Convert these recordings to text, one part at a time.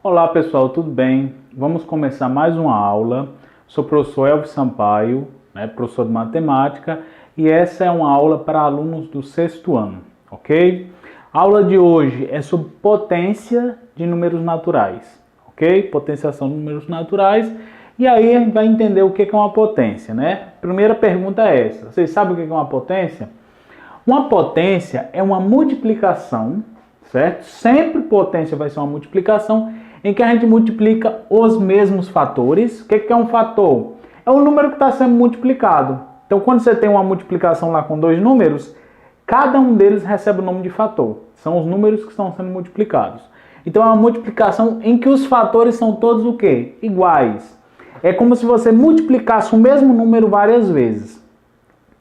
Olá pessoal, tudo bem? Vamos começar mais uma aula. Sou o professor Elvis Sampaio, professor de matemática, e essa é uma aula para alunos do sexto ano, ok? A aula de hoje é sobre potência de números naturais, ok? Potenciação de números naturais, e aí a gente vai entender o que é uma potência, né? Primeira pergunta é essa: vocês sabem o que é uma potência? Uma potência é uma multiplicação, certo? Sempre potência vai ser uma multiplicação em que a gente multiplica os mesmos fatores. O que é um fator? É um número que está sendo multiplicado. Então, quando você tem uma multiplicação lá com dois números, cada um deles recebe o nome de fator. São os números que estão sendo multiplicados. Então, é uma multiplicação em que os fatores são todos o quê? Iguais. É como se você multiplicasse o mesmo número várias vezes.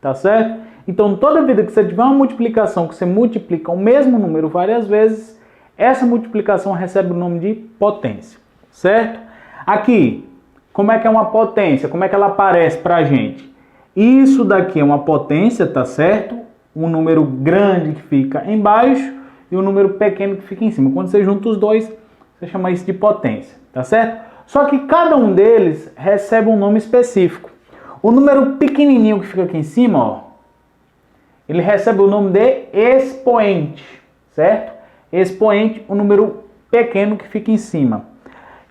Tá certo? Então, toda vida que você tiver uma multiplicação que você multiplica o mesmo número várias vezes, essa multiplicação recebe o nome de potência, certo? Aqui, como é que é uma potência? Como é que ela aparece para a gente? Isso daqui é uma potência, tá certo? Um número grande que fica embaixo e um número pequeno que fica em cima. Quando você junta os dois, você chama isso de potência, tá certo? Só que cada um deles recebe um nome específico. O número pequenininho que fica aqui em cima, ó, ele recebe o nome de expoente, certo? Expoente, o número pequeno que fica em cima.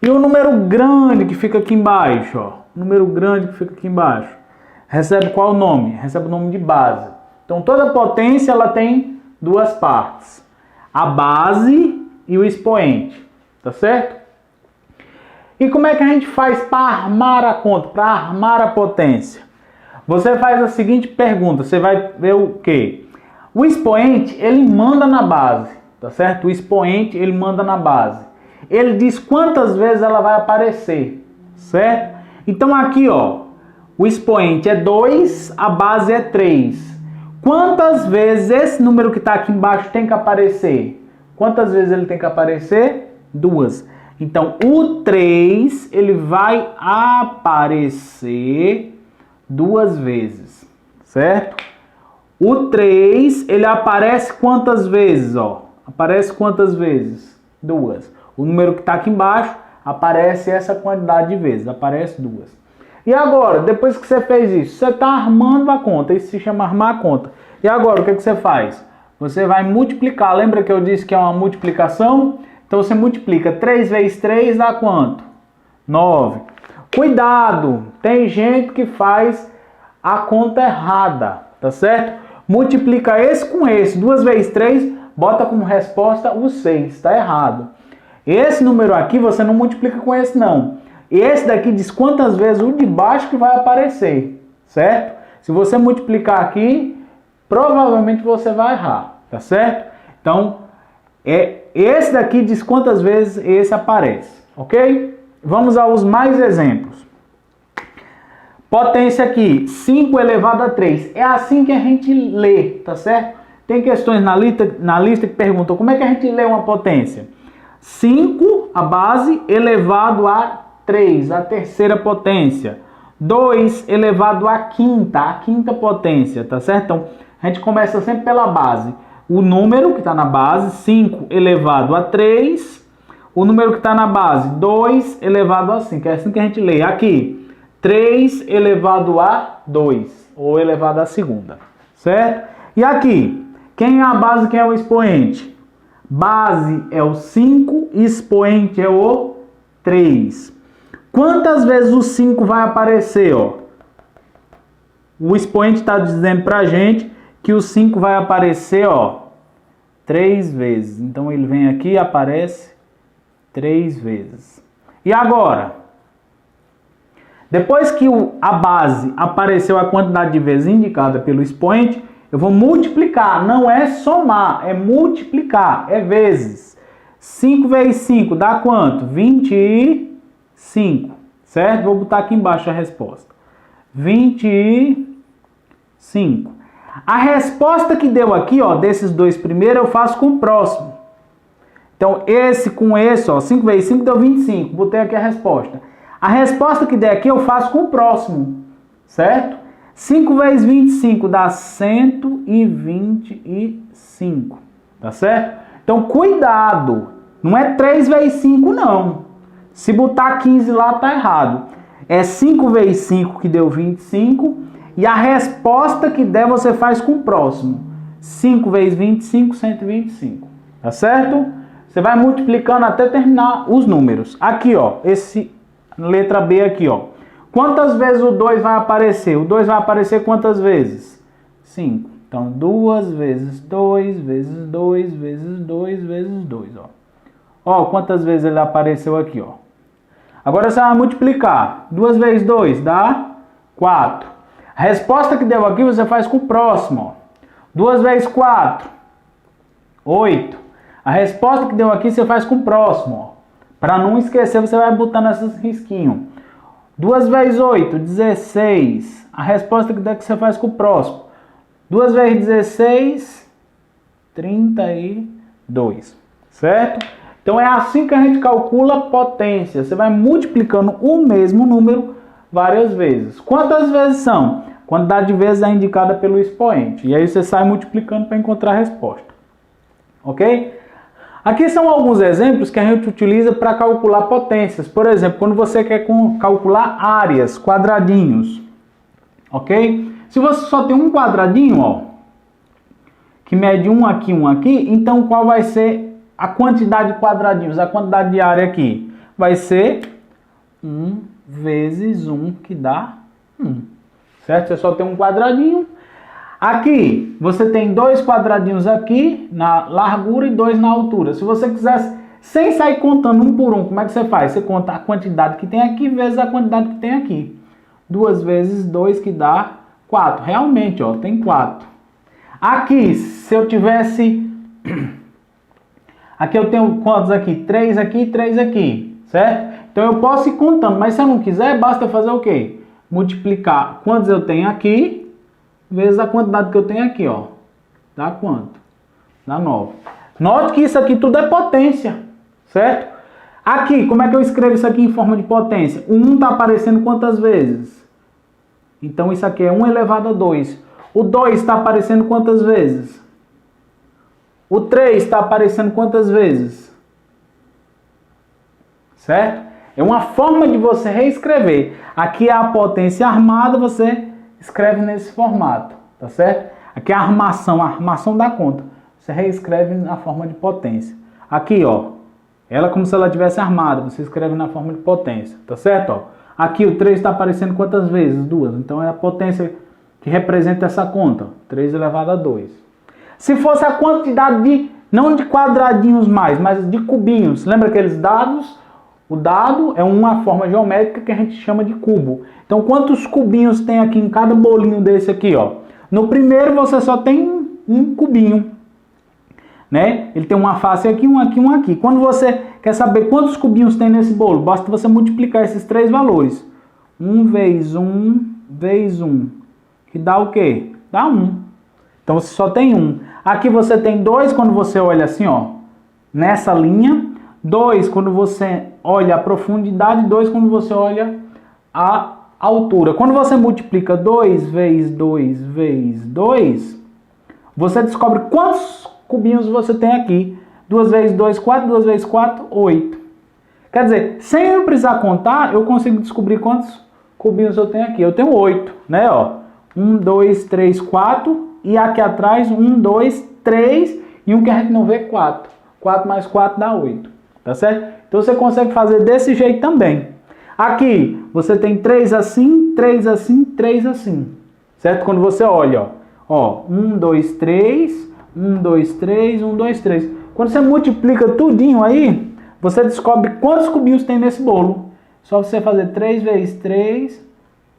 E o número grande que fica aqui embaixo, ó, o número grande que fica aqui embaixo, recebe qual nome? Recebe o nome de base. Então toda potência ela tem duas partes: a base e o expoente, tá certo? E como é que a gente faz para armar a conta, para armar a potência? Você faz a seguinte pergunta, você vai ver o quê? O expoente, ele manda na base, tá certo? O expoente, ele manda na base. Ele diz quantas vezes ela vai aparecer, certo? Então aqui, ó, o expoente é 2, a base é 3. Quantas vezes esse número que está aqui embaixo tem que aparecer? Quantas vezes ele tem que aparecer? 2. Então, o 3, ele vai aparecer 2 vezes, certo? O 3, ele aparece quantas vezes, ó? Aparece quantas vezes? 2. O número que está aqui embaixo aparece essa quantidade de vezes, aparece 2. E agora, depois que você fez isso, você está armando a conta, isso se chama armar a conta. E agora, o que você faz? Você vai multiplicar, lembra que eu disse que é uma multiplicação? Então você multiplica 3 vezes 3 dá quanto? 9. Cuidado, tem gente que faz a conta errada, tá certo? Multiplica esse com esse, 2 vezes 3, bota como resposta o 6, está errado. Esse número aqui você não multiplica com esse não. Esse daqui diz quantas vezes o de baixo que vai aparecer, certo? Se você multiplicar aqui, provavelmente você vai errar, tá certo? Então, esse daqui diz quantas vezes esse aparece, ok? Vamos aos mais exemplos. Potência aqui, 5 elevado a 3. É assim que a gente lê, tá certo? Tem questões na lista que perguntam como é que a gente lê uma potência. 5, a base, elevado a 3, a terceira potência. 2 elevado a quinta potência, tá certo? Então, a gente começa sempre pela base. O número que está na base, 5 elevado a 3. O número que está na base, 2 elevado a 5. É assim que a gente lê. Aqui, 3 elevado a 2, ou elevado à segunda, certo? E aqui, quem é a base, quem é o expoente? Base é o 5, expoente é o 3. Quantas vezes o 5 vai aparecer, ó? O expoente está dizendo pra gente que o 5 vai aparecer, ó, 3 vezes. Então ele vem aqui e aparece 3 vezes. E agora? Depois que a base apareceu a quantidade de vezes indicada pelo expoente, eu vou multiplicar. Não é somar, é multiplicar, é vezes. 5 vezes 5 dá quanto? 25, certo? Vou botar aqui embaixo a resposta. 25. A resposta que deu aqui, ó, desses dois primeiros, eu faço com o próximo. Então, esse com esse, ó, 5 vezes 5 deu 25. Botei aqui a resposta. A resposta que der aqui eu faço com o próximo, certo? 5 vezes 25 dá 125, tá certo? Então, cuidado. Não é 3 vezes 5, não. Se botar 15 lá, tá errado. É 5 vezes 5 que deu 25. E a resposta que der, você faz com o próximo. 5 vezes 25, 125. Tá certo? Você vai multiplicando até terminar os números. Aqui, ó. Letra B aqui, ó. Quantas vezes o 2 vai aparecer? O 2 vai aparecer quantas vezes? 5. Então, 2 vezes 2, vezes 2, vezes 2, vezes 2, ó. Ó, quantas vezes ele apareceu aqui, ó. Agora você vai multiplicar. 2 vezes 2 dá 4. A resposta que deu aqui você faz com o próximo, ó. 2 vezes 4, 8. A resposta que deu aqui você faz com o próximo, ó. Para não esquecer, você vai botando esses risquinhos. 2 vezes 8, 16. A resposta que deu aqui você faz com o próximo. 2 vezes 16, 32. Certo? Então é assim que a gente calcula potência. Você vai multiplicando o mesmo número várias vezes. Quantas vezes são? Quantidade de vezes é indicada pelo expoente. E aí você sai multiplicando para encontrar a resposta. Ok? Aqui são alguns exemplos que a gente utiliza para calcular potências. Por exemplo, quando você quer calcular áreas, quadradinhos. Ok? Se você só tem um quadradinho, ó, que mede um aqui, então qual vai ser a quantidade de quadradinhos, a quantidade de área aqui? Vai ser 1 vezes 1, que dá 1. Certo? Você só tem um quadradinho. Aqui, você tem 2 quadradinhos aqui na largura e 2 na altura. Se você quisesse, sem sair contando um por um, como é que você faz? Você conta a quantidade que tem aqui vezes a quantidade que tem aqui. 2 vezes 2, que dá 4. Realmente, ó, tem 4. Aqui, se eu tivesse... Aqui eu tenho quantos aqui? 3 aqui e 3 aqui, certo? Então eu posso ir contando, mas se eu não quiser, basta fazer o quê? Multiplicar quantos eu tenho aqui, vezes a quantidade que eu tenho aqui, ó. Dá quanto? Dá 9. Note que isso aqui tudo é potência, certo? Aqui, como é que eu escrevo isso aqui em forma de potência? O 1 está aparecendo quantas vezes? Então isso aqui é 1 elevado a 2. O 2 está aparecendo quantas vezes? O 3 está aparecendo quantas vezes? Certo? É uma forma de você reescrever. Aqui é a potência armada, você escreve nesse formato, tá certo? Aqui é a armação da conta. Você reescreve na forma de potência. Aqui, ó, ela como se ela tivesse armada, você escreve na forma de potência, tá certo? Ó, aqui o 3 está aparecendo quantas vezes? 2. Então é a potência que representa essa conta, 3 elevado a 2. Se fosse a quantidade não de quadradinhos mais, mas de cubinhos. Lembra aqueles dados? O dado é uma forma geométrica que a gente chama de cubo. Então, quantos cubinhos tem aqui em cada bolinho desse aqui, ó? No primeiro, você só tem um cubinho, né? Ele tem uma face aqui, um aqui, um aqui. Quando você quer saber quantos cubinhos tem nesse bolo, basta você multiplicar esses 3 valores. 1 vezes 1 vezes 1. Que dá o quê? Dá 1. Então, você só tem 1. Aqui você tem 2 quando você olha assim, ó, nessa linha. 2 quando você olha a profundidade, 2 quando você olha a altura. Quando você multiplica 2 vezes 2 vezes 2, você descobre quantos cubinhos você tem aqui. 2 vezes 2, 4, 2 vezes 4, 8. Quer dizer, sem eu precisar contar, eu consigo descobrir quantos cubinhos eu tenho aqui. Eu tenho 8, né, ó. 1, 2, 3, 4... E aqui atrás, 1, 2, 3 e um que a gente não vê, 4. 4 mais 4 dá 8. Tá certo? Então você consegue fazer desse jeito também. Aqui, você tem 3 assim, 3 assim, 3 assim. Certo? Quando você olha, ó. 1, 2, 3, 1, 2, 3, 1, 2, 3. Quando você multiplica tudinho aí, você descobre quantos cubinhos tem nesse bolo. Só você fazer 3 vezes 3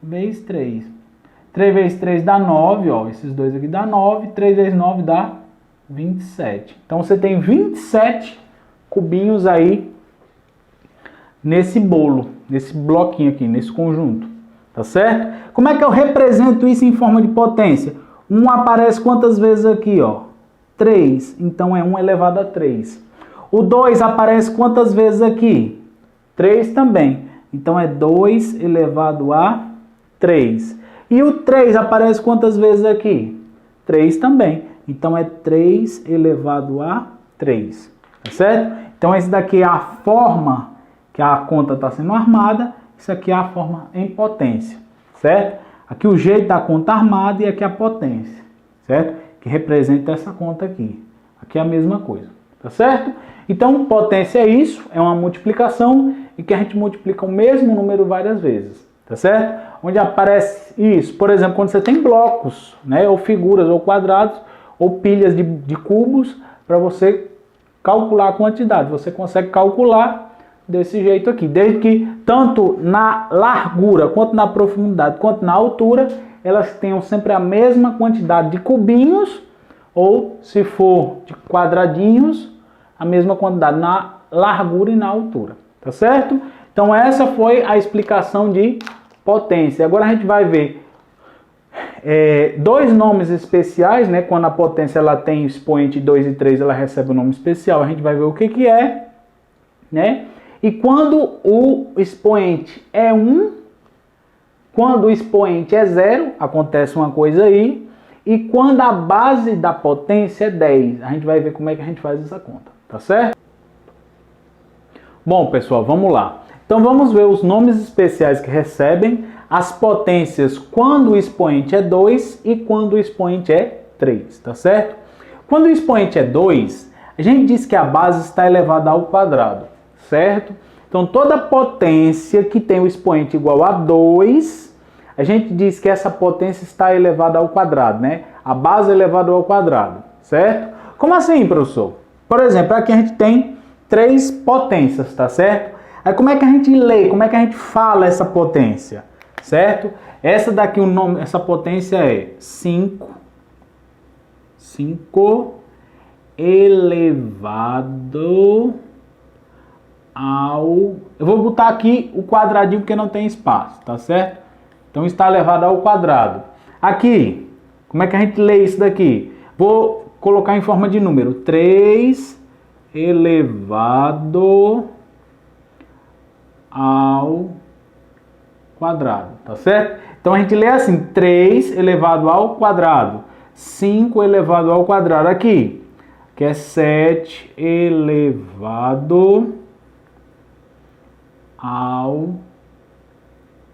vezes 3. 3 vezes 3 dá 9, ó, esses dois aqui dá 9, 3 vezes 9 dá 27. Então você tem 27 cubinhos aí nesse bolo, nesse bloquinho aqui, nesse conjunto, tá certo? Como é que eu represento isso em forma de potência? 1 aparece quantas vezes aqui, ó? 3, então é 1 elevado a 3. O 2 aparece quantas vezes aqui? 3 também, então é 2 elevado a 3. E o 3 aparece quantas vezes aqui? 3 também. Então é 3 elevado a 3. Tá certo? Então, esse daqui é a forma que a conta está sendo armada, isso aqui é a forma em potência, certo? Aqui o jeito da conta armada e aqui a potência, certo? Que representa essa conta aqui. Aqui é a mesma coisa, tá certo? Então, potência é isso, é uma multiplicação em que a gente multiplica o mesmo número várias vezes, tá certo? Onde aparece isso, por exemplo, quando você tem blocos, né, ou figuras, ou quadrados, ou pilhas de cubos, para você calcular a quantidade. Você consegue calcular desse jeito aqui, desde que tanto na largura, quanto na profundidade, quanto na altura, elas tenham sempre a mesma quantidade de cubinhos, ou se for de quadradinhos, a mesma quantidade na largura e na altura, tá certo? Então essa foi a explicação de potência. Agora a gente vai ver dois nomes especiais, né? Quando a potência ela tem expoente 2 e 3, ela recebe um nome especial. A gente vai ver o que é, né? E quando o expoente é 1, quando o expoente é 0, acontece uma coisa aí. E quando a base da potência é 10, a gente vai ver como é que a gente faz essa conta, tá certo? Bom, pessoal, vamos lá. Então vamos ver os nomes especiais que recebem as potências quando o expoente é 2 e quando o expoente é 3, tá certo? Quando o expoente é 2, a gente diz que a base está elevada ao quadrado, certo? Então toda potência que tem o expoente igual a 2, a gente diz que essa potência está elevada ao quadrado, né? A base é elevada ao quadrado, certo? Como assim, professor? Por exemplo, aqui a gente tem 3 potências, tá certo? Aí como é que a gente lê, como é que a gente fala essa potência, certo? Essa daqui, o nome, essa potência é 5 elevado ao... Eu vou botar aqui o quadradinho porque não tem espaço, tá certo? Então está elevado ao quadrado. Aqui, como é que a gente lê isso daqui? Vou colocar em forma de número. 3 elevado ao quadrado, tá certo? Então a gente lê assim, 3 elevado ao quadrado, 5 elevado ao quadrado. Aqui, que é 7 elevado ao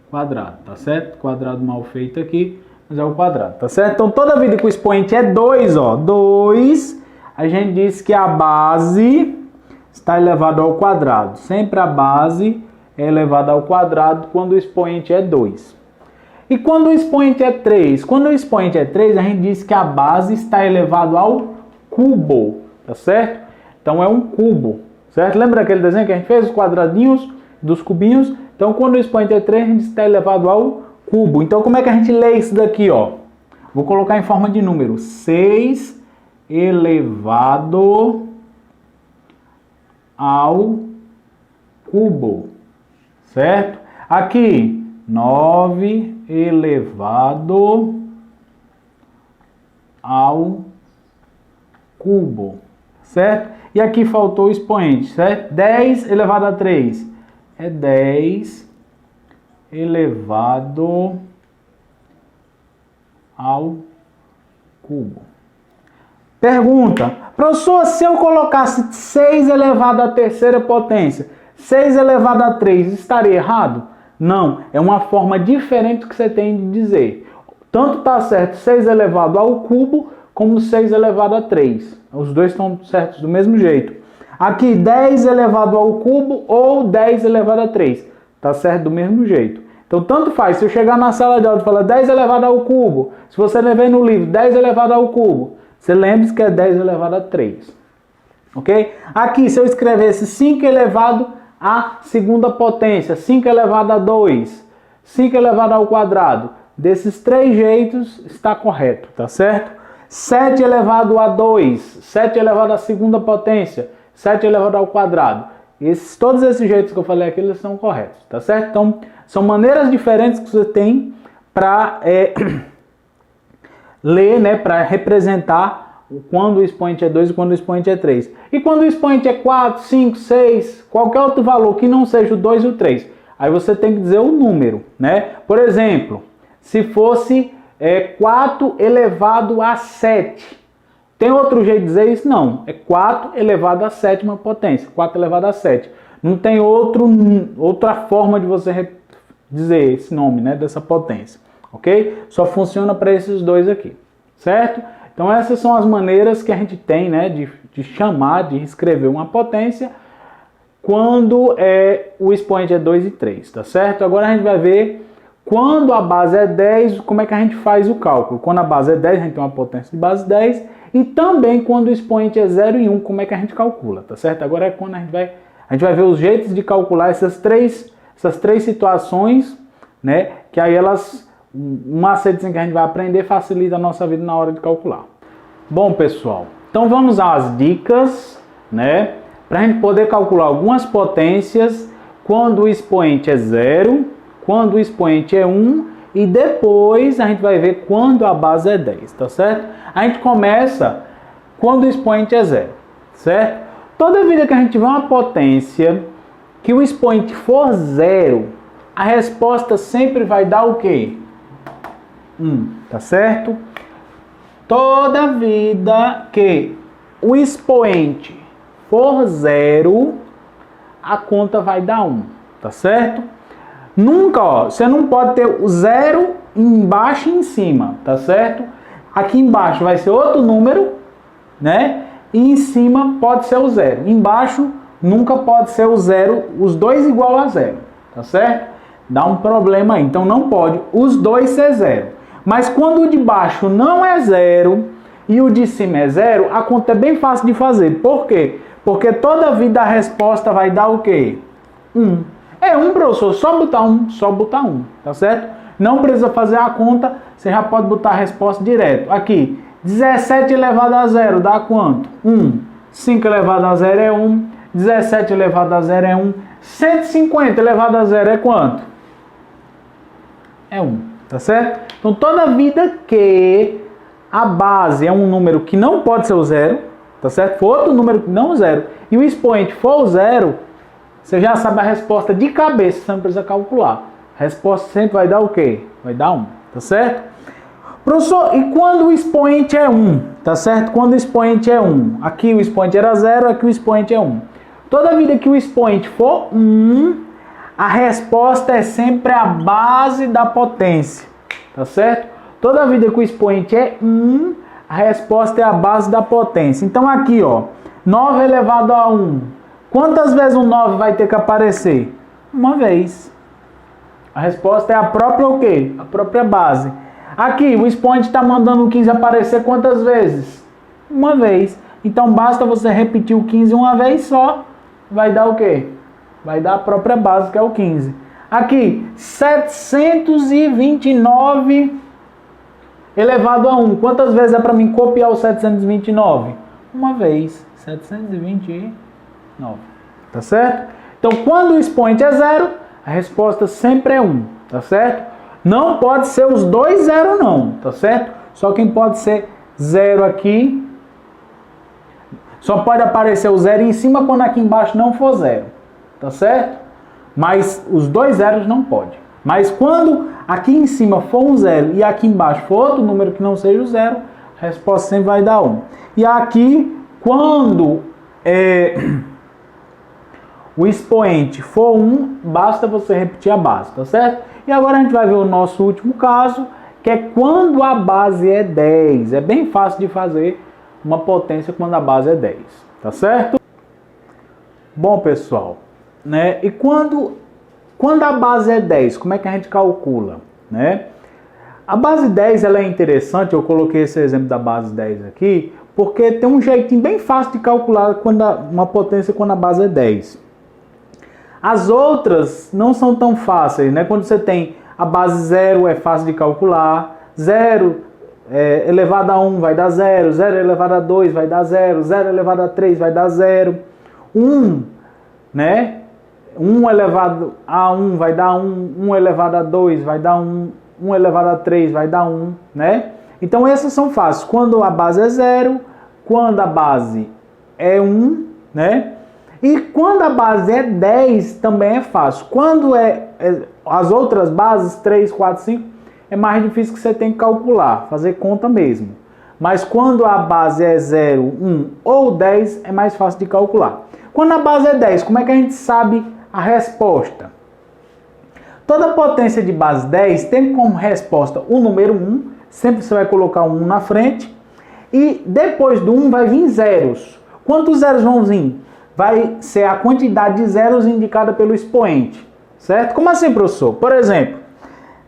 quadrado, tá certo? Quadrado mal feito aqui, mas é o quadrado, tá certo? Então toda vida que o expoente é 2, ó, 2, a gente diz que a base está elevada ao quadrado. Sempre a base é elevada ao quadrado quando o expoente é 2. E quando o expoente é 3? Quando o expoente é 3, a gente diz que a base está elevada ao cubo, tá certo? Então é um cubo, certo? Lembra aquele desenho que a gente fez, os quadradinhos dos cubinhos? Então quando o expoente é 3, a gente está elevado ao cubo. Então como é que a gente lê isso daqui, ó? Vou colocar em forma de número. 6 elevado ao cubo, certo? Aqui, 9 elevado ao cubo, certo? E aqui faltou o expoente, certo? 10 elevado a 3 é 10 elevado ao cubo. Pergunta, professor, se eu colocasse 6 elevado à terceira potência, 6 elevado a 3, estaria errado? Não, é uma forma diferente que você tem de dizer. Tanto está certo 6 elevado ao cubo, como 6 elevado a 3. Os dois estão certos do mesmo jeito. Aqui, 10 elevado ao cubo ou 10 elevado a 3. Está certo do mesmo jeito. Então, tanto faz. Se eu chegar na sala de aula e falar 10 elevado ao cubo, se você ler no livro 10 elevado ao cubo, você lembre-se que é 10 elevado a 3. Ok? Aqui, se eu escrevesse 5 elevado à segunda potência, 5 elevado a 2, 5 elevado ao quadrado, desses 3 jeitos está correto, tá certo? 7 elevado a 2, 7 elevado à segunda potência, 7 elevado ao quadrado. Todos esses jeitos que eu falei aqui, eles são corretos, tá certo? Então, são maneiras diferentes que você tem para ler, né, para representar quando o expoente é 2 e quando o expoente é 3. E quando o expoente é 4, 5, 6, qualquer outro valor que não seja o 2 e o 3, aí você tem que dizer o número, né? Por exemplo, se fosse 4 elevado a 7, Tem outro jeito de dizer isso? Não. É 4 elevado à sétima potência. 4 elevado a 7. Não tem outra forma de você dizer esse nome, né, dessa potência. Ok? Só funciona para esses dois aqui. Certo? Então essas são as maneiras que a gente tem, né, de chamar, de escrever uma potência quando o expoente é 2 e 3. Tá certo? Agora a gente vai ver quando a base é 10, como é que a gente faz o cálculo. Quando a base é 10, a gente tem uma potência de base 10. E também quando o expoente é 0 e 1, como é que a gente calcula, tá certo? Agora é quando a gente vai ver os jeitos de calcular essas três situações, né? Que aí um macete que a gente vai aprender facilita a nossa vida na hora de calcular. Bom, pessoal, então vamos às dicas, né? Para a gente poder calcular algumas potências quando o expoente é 0, quando o expoente é 1 e depois a gente vai ver quando a base é 10, tá certo? A gente começa quando o expoente é 0, certo? Toda vida que a gente tiver uma potência que o expoente for 0, a resposta sempre vai dar o quê? 1, tá certo? Toda vida que o expoente for 0, a conta vai dar 1, tá certo? Nunca, ó, você não pode ter o 0 embaixo e em cima, tá certo? Aqui embaixo vai ser outro número, né? E em cima pode ser o 0. Embaixo nunca pode ser o 0, os dois igual a 0, tá certo? Dá um problema aí, então não pode os dois ser 0. Mas quando o de baixo não é 0 e o de cima é 0, a conta é bem fácil de fazer. Por quê? Porque toda vida a resposta vai dar o quê? 1. É 1, professor, só botar 1, tá certo? Não precisa fazer a conta, você já pode botar a resposta direto. Aqui, 17 elevado a 0 dá quanto? 1. 5 elevado a 0 é 1. 17 elevado a 0 é 1. 150 elevado a 0 é quanto? É 1, tá certo? Então toda vida que a base é um número que não pode ser o 0, tá certo? For outro número que não é o 0 e o expoente for o 0, você já sabe a resposta de cabeça, você não precisa calcular. A resposta sempre vai dar o quê? Vai dar 1, tá certo? Professor, e quando o expoente é 1, tá certo? Quando o expoente é 1, aqui o expoente era 0, aqui o expoente é 1. Toda vida que o expoente for 1, a resposta é sempre a base da potência, tá certo? Toda vida que o expoente é 1, a resposta é a base da potência. Então aqui, ó, 9 elevado a 1. Quantas vezes o 9 vai ter que aparecer? Uma vez. A resposta é a própria o quê? A própria base. Aqui, o expoente está mandando o 15 aparecer quantas vezes? Uma vez. Então basta você repetir o 15 uma vez só, vai dar o quê? Vai dar a própria base, que é o 15. Aqui, 729 elevado a 1. Quantas vezes é para mim copiar o 729? Uma vez. 729. Tá certo? Então, quando o expoente é 0, a resposta sempre é 1. Tá certo? Não pode ser os dois 0 não. Tá certo? Só quem pode ser 0 aqui. Só pode aparecer o 0 em cima quando aqui embaixo não for 0. Tá certo? Mas os dois zeros não pode. Mas quando aqui em cima for um 0 e aqui embaixo for outro número que não seja o 0, a resposta sempre vai dar 1. E aqui, quando o expoente for 1, basta você repetir a base, tá certo? E agora a gente vai ver o nosso último caso, que é quando a base é 10. É bem fácil de fazer uma potência quando a base é 10, tá certo? Bom, pessoal, né? E quando a base é 10, como é que a gente calcula, né? A base 10 ela é interessante, eu coloquei esse exemplo da base 10 aqui, porque tem um jeitinho bem fácil de calcular uma potência quando a base é 10. As outras não são tão fáceis, né? Quando você tem a base 0 é fácil de calcular, 0 elevado a 1 vai dar 0, 0 elevado a 2 vai dar 0, 0 elevado a 3 vai dar 0, 1, né? 1 elevado a 1 vai dar 1, 1 elevado a 2 vai dar 1, 1 elevado a 3 vai dar 1, né? Então essas são fáceis, quando a base é 0, quando a base é 1, né? E quando a base é 10 também é fácil. Quando as outras bases, 3, 4, 5, é mais difícil que você tem que calcular, fazer conta mesmo. Mas quando a base é 0, 1 ou 10, é mais fácil de calcular. Quando a base é 10, como é que a gente sabe a resposta? Toda potência de base 10 tem como resposta o número 1, sempre você vai colocar um 1 na frente, e depois do 1 vai vir zeros. Quantos zeros vão vir? Vai ser a quantidade de zeros indicada pelo expoente, certo? Como assim, professor? Por exemplo,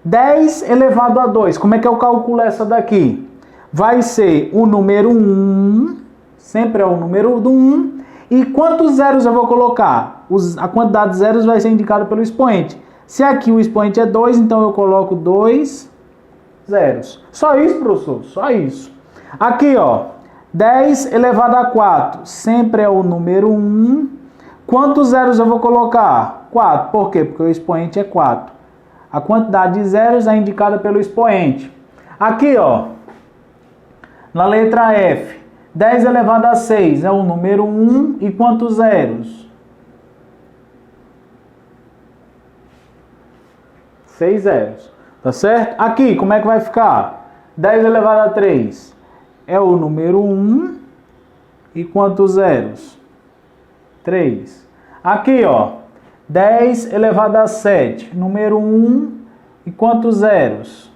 10 elevado a 2, como é que eu calculo essa daqui? Vai ser o número 1, sempre é o número do 1, e quantos zeros eu vou colocar? A quantidade de zeros vai ser indicada pelo expoente. Se aqui o expoente é 2, então eu coloco 2 zeros. Só isso, professor? Só isso. Aqui, ó, 10 elevado a 4, sempre é o número 1. Quantos zeros eu vou colocar? 4. Por quê? Porque o expoente é 4. A quantidade de zeros é indicada pelo expoente. Aqui, ó, na letra F, 10 elevado a 6 é o número 1 e quantos zeros? 6 zeros, tá certo? Aqui, como é que vai ficar? 10 elevado a 3 é o número 1 e quantos zeros? 3. Aqui, ó, 10 elevado a 7, número 1 e quantos zeros?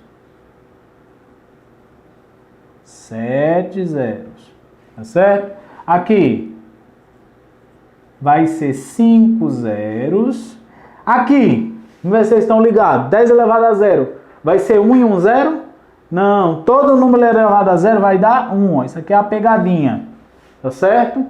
7 zeros, tá certo? Aqui vai ser 5 zeros. Aqui, vamos ver se vocês estão ligados. 10 elevado a 0 vai ser 1 e 1 zero? Não, todo número elevado a 0 vai dar 1. Isso aqui é a pegadinha, tá certo?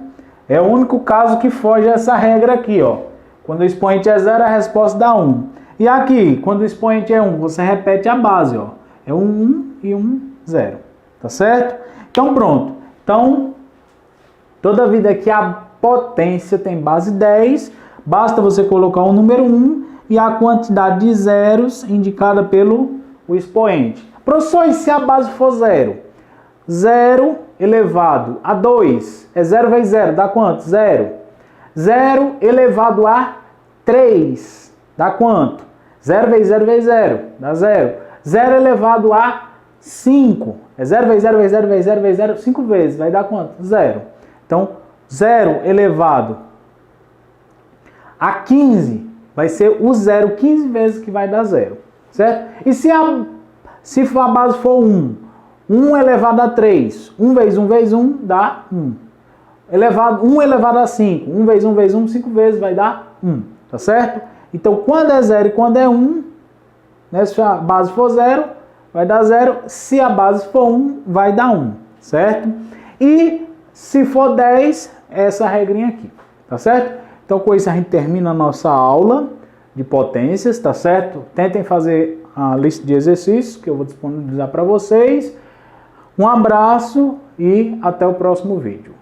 É o único caso que foge essa regra aqui, ó. Quando o expoente é 0, a resposta dá 1. E aqui, quando o expoente é 1, você repete a base, ó. É um 1 e 1 0, tá certo? Então pronto. Então, toda vida que a potência tem base 10, basta você colocar o número 1 e a quantidade de zeros indicada pelo expoente. Professor, e se a base for 0? 0 elevado a 2 é 0 vezes 0, dá quanto? 0. 0 elevado a 3 dá quanto? 0 vezes 0 vezes 0, dá 0. 0 elevado a 5 é 0 vezes 0 vezes 0 vezes 0 vezes 0, 5 vezes, vai dar quanto? 0. Então, 0 elevado a 15 vai ser o 0 15 vezes que vai dar 0, certo? E se a base for 1, 1 elevado a 3, 1 vezes 1 vezes 1 dá 1. 1 elevado a 5, 1 vezes 1 vezes 1, 5 vezes vai dar 1, tá certo? Então, quando é 0 e quando é 1, né, se a base for 0, vai dar 0. Se a base for 1, vai dar 1, certo? E se for 10, essa regrinha aqui, tá certo? Então, com isso a gente termina a nossa aula de potências, tá certo? Tentem fazer a lista de exercícios que eu vou disponibilizar para vocês. Um abraço e até o próximo vídeo.